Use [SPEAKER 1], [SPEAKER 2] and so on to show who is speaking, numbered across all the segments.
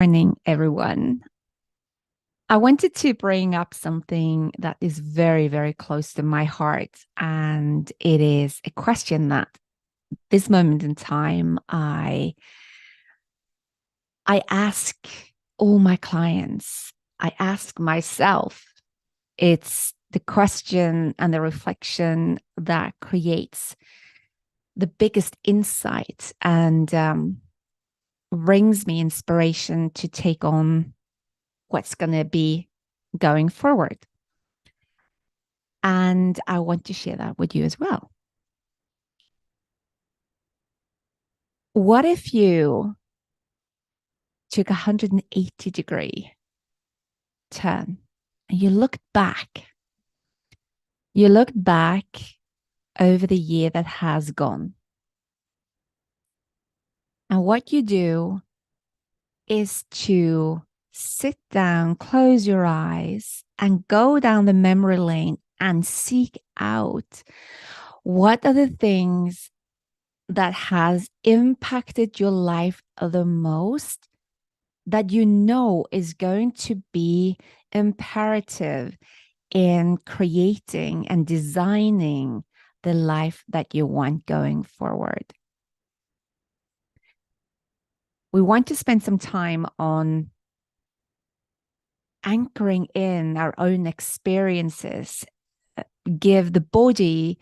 [SPEAKER 1] Morning, everyone. I wanted to bring up something that is very, very close to my heart. And it is a question that this moment in time, I ask all my clients, I ask myself. It's the question and the reflection that creates the biggest insight and brings me inspiration to take on what's going to be going forward. And I want to share that with you as well. What if you took a 180-degree turn and you looked back? You looked back over the year that has gone. And what you do is to sit down, close your eyes, and go down the memory lane and seek out what are the things that has impacted your life the most, that you know is going to be imperative in creating and designing the life that you want going forward. We want to spend some time on anchoring in our own experiences, give the body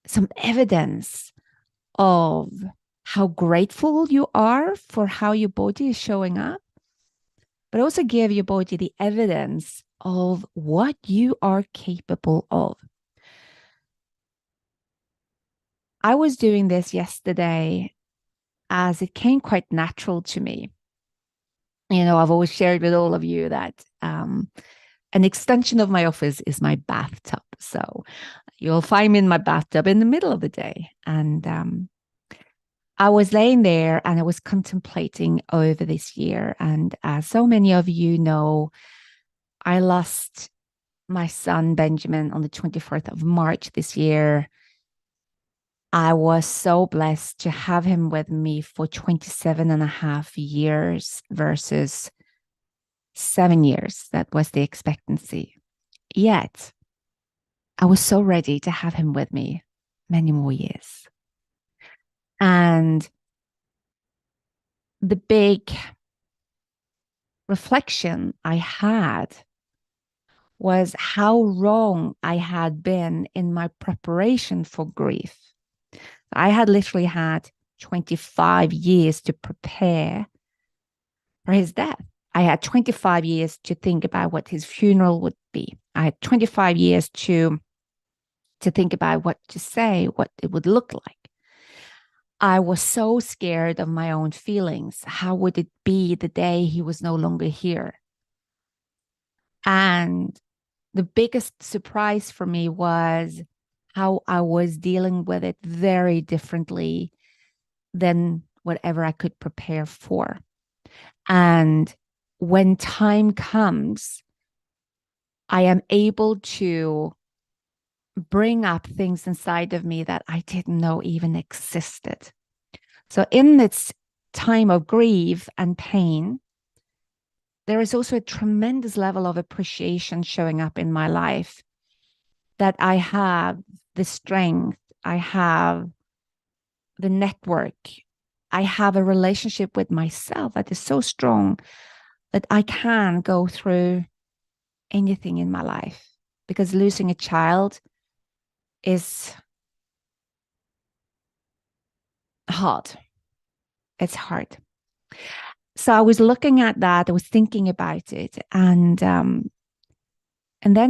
[SPEAKER 1] some evidence of how grateful you are for how your body is showing up, but also give your body the evidence of what you are capable of. I was doing this yesterday as it came quite natural to me. You know, I've always shared with all of you that an extension of my office is my bathtub. So you'll find me in my bathtub in the middle of the day. And I was laying there and I was contemplating over this year. And as so many of you know, I lost my son, Benjamin, on the 24th of March this year. I was so blessed to have him with me for 27 and a half years versus 7 years. That was the expectancy. Yet, I was so ready to have him with me many more years. And the big reflection I had was how wrong I had been in my preparation for grief. I had literally had 25 years to prepare for his death. I had 25 years to think about what his funeral would be. I had 25 years to think about what to say, what it would look like. I was so scared of my own feelings. How would it be the day he was no longer here? And the biggest surprise for me was how I was dealing with it very differently than whatever I could prepare for. And when time comes, I am able to bring up things inside of me that I didn't know even existed. So in this time of grief and pain, there is also a tremendous level of appreciation showing up in my life, that I have the strength, I have the network, I have a relationship with myself that is so strong that I can go through anything in my life. Because losing a child is hard. It's hard. So I was looking at that, I was thinking about it, and then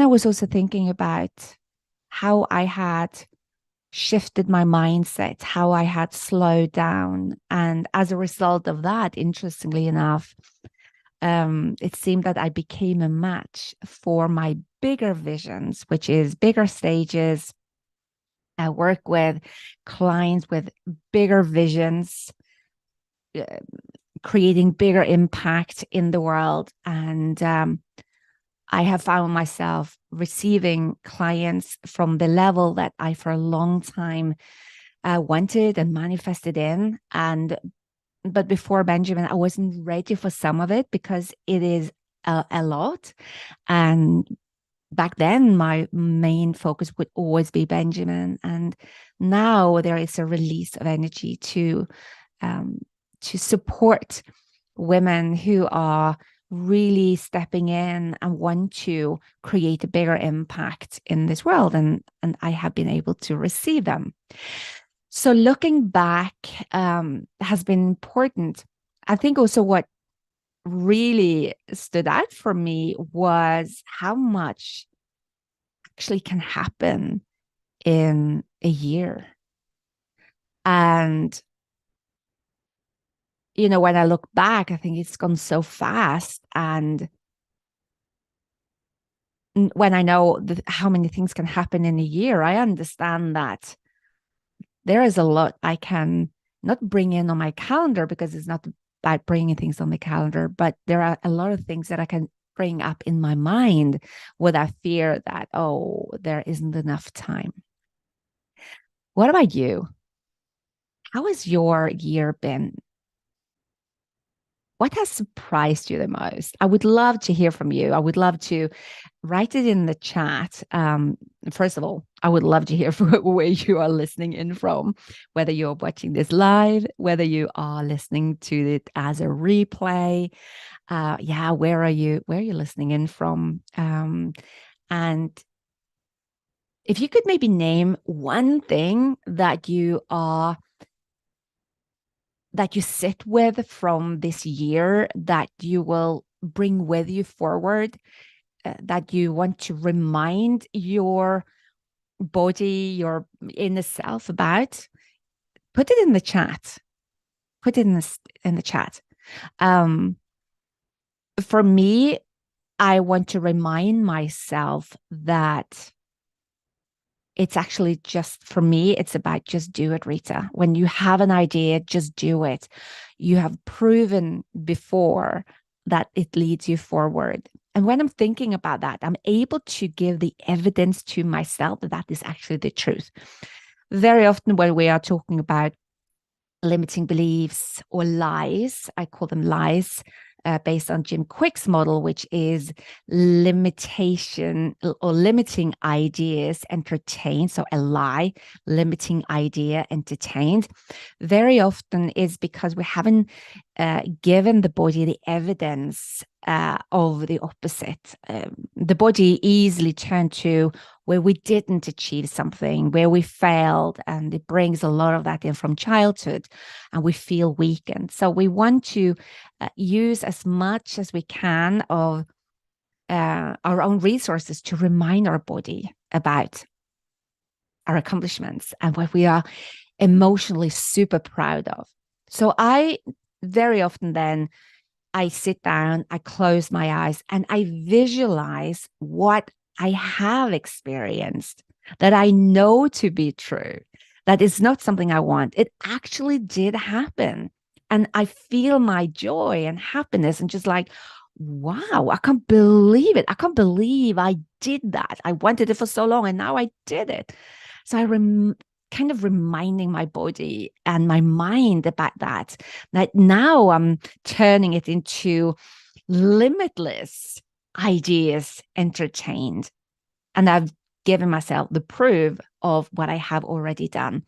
[SPEAKER 1] I was also thinking about how I had shifted my mindset, how I had slowed down. And as a result of that, interestingly enough, it seemed that I became a match for my bigger visions, which is bigger stages. I work with clients with bigger visions, creating bigger impact in the world. And I have found myself receiving clients from the level that I, for a long time, wanted and manifested in. And but before Benjamin, I wasn't ready for some of it because it is a lot. And back then, my main focus would always be Benjamin. And now there is a release of energy um, to support women who are really stepping in and want to create a bigger impact in this world. And I have been able to receive them. So looking back has been important. I think also what really stood out for me was how much actually can happen in a year. And, when I look back, I think it's gone so fast. And when I know how many things can happen in a year, I understand that there is a lot I can not bring in on my calendar, because it's not about bringing things on the calendar, but there are a lot of things that I can bring up in my mind without fear that, oh, there isn't enough time. What about you? How has your year been? What has surprised you the most? I would love to hear from you. I would love to write it in the chat. First of all, I would love to hear from where you are listening in from, whether you're watching this live, whether you are listening to it as a replay. Yeah, where are you? Where are you listening in from? And if you could maybe name one thing that you sit with from this year that you will bring with you forward, that you want to remind your body, your inner self about, put it in the chat. Put it in the chat. For me, I want to remind myself that it's actually just, for me, it's about just do it, Rita. When you have an idea, just do it. You have proven before that it leads you forward. And when I'm thinking about that, I'm able to give the evidence to myself that that is actually the truth. Very often when we are talking about limiting beliefs or lies, I call them lies, based on Jim Quick's model, which is limitation or limiting ideas entertained. So a lie, limiting idea entertained, very often is because we haven't given the body the evidence of the opposite. The body easily turned to where we didn't achieve something, where we failed, and it brings a lot of that in from childhood, and we feel weakened. So we want to use as much as we can of our own resources to remind our body about our accomplishments and what we are emotionally super proud of. So I very often then I sit down, I close my eyes, and I visualize what I have experienced that I know to be true, that is not something I want. It actually did happen. And I feel my joy and happiness and just like, wow, I can't believe it. I can't believe I did that. I wanted it for so long and now I did it. So kind of reminding my body and my mind about that. That now I'm turning it into limitless ideas entertained. And I've given myself the proof of what I have already done.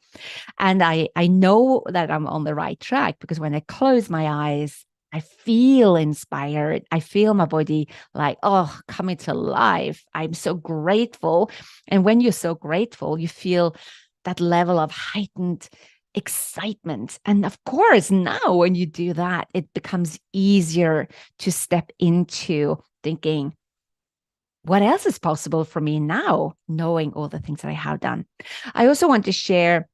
[SPEAKER 1] And I know that I'm on the right track because when I close my eyes, I feel inspired. I feel my body like, oh, coming to life. I'm so grateful. And when you're so grateful, you feel that level of heightened excitement. And of course, now when you do that, it becomes easier to step into thinking, what else is possible for me now, knowing all the things that I have done? I also want to share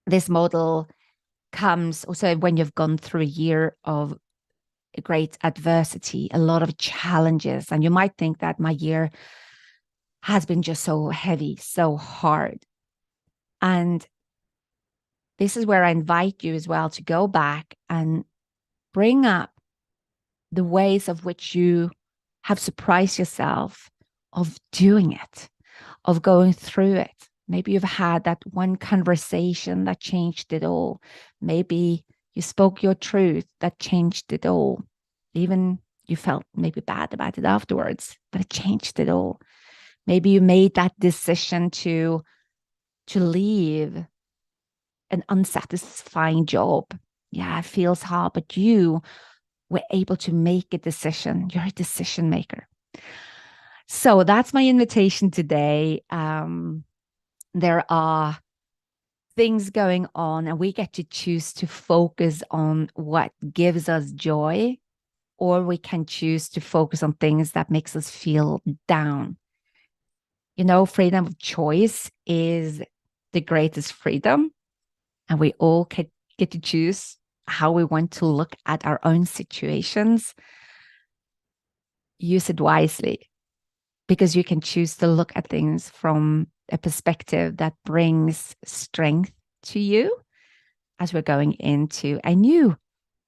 [SPEAKER 1] this model comes also when you've gone through a year of great adversity, a lot of challenges. And you might think that my year has been just so heavy, so hard. And this is where I invite you as well to go back and bring up the ways of which you have surprised yourself of doing it, of going through it. Maybe you've had that one conversation that changed it all. Maybe You spoke your truth that changed it all. Even you felt maybe bad about it afterwards, but it changed it all. Maybe you made that decision to leave an unsatisfying job. Yeah, it feels hard, but you were able to make a decision. You're a decision maker. So that's my invitation today. There are things going on, and we get to choose to focus on what gives us joy, or we can choose to focus on things that makes us feel down. You know, freedom of choice is the greatest freedom, and we all get to choose how we want to look at our own situations. Use it wisely, because you can choose to look at things from a perspective that brings strength to you as we're going into a new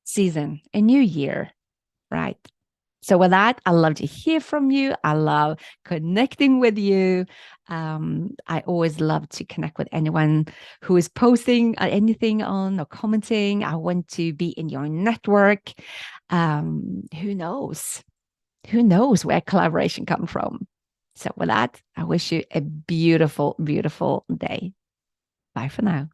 [SPEAKER 1] season, a new year, right? So with that, I love to hear from you. I love connecting with you. I always love to connect with anyone who is posting anything on or commenting. I want to be in your network. Who knows? Who knows where collaboration comes from? So with that, I wish you a beautiful, beautiful day. Bye for now.